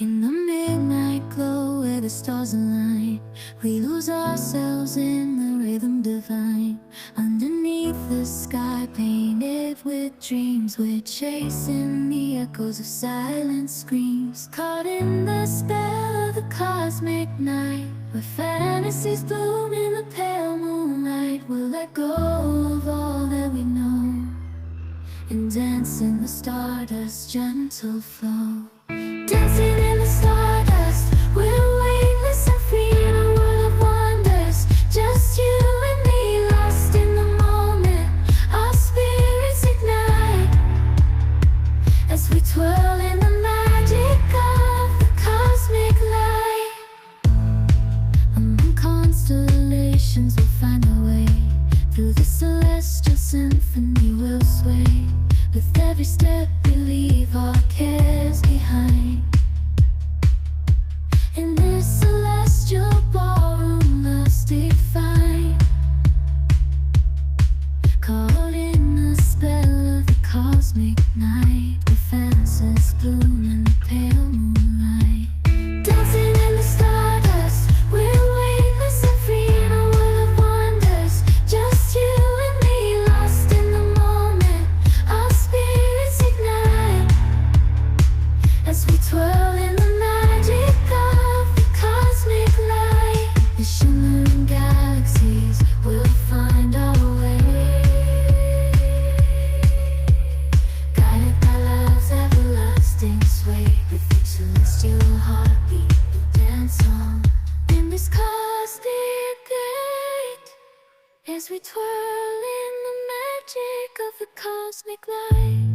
In the midnight glow where the stars align, we lose ourselves in the rhythm divine. Underneath the sky painted with dreams, we're chasing the echoes of silent screams. Caught in the spell of the cosmic night, where fantasies bloom in the pale moonlight. We'll let go of all that we know and dance in the stardust's gentle flow. Dancing in the stardust, we're weightless and free in a world of wonders. Just you and me, lost in the moment. Our spirits ignite as we twirl in the magic of the cosmic light. Among constellations we'll find our way. Through the celestial symphony we'll sway. With every step we leave our cares behind. In this celestial ballroom, love's defined. Caught in the spell of the cosmic night, where fantasies bloom in the pale moonlight. Dancing in the stardust, we're weightless and free in a world of wonders. Just you and me, lost in the moment. Our spirits ignite as we twirl in the magic of the cosmic light. The shimmering galaxies will find our way, guided by love's everlasting sway. With each celestial heartbeat we dance on in this cosmic light, as we twirl in the magic of the cosmic light.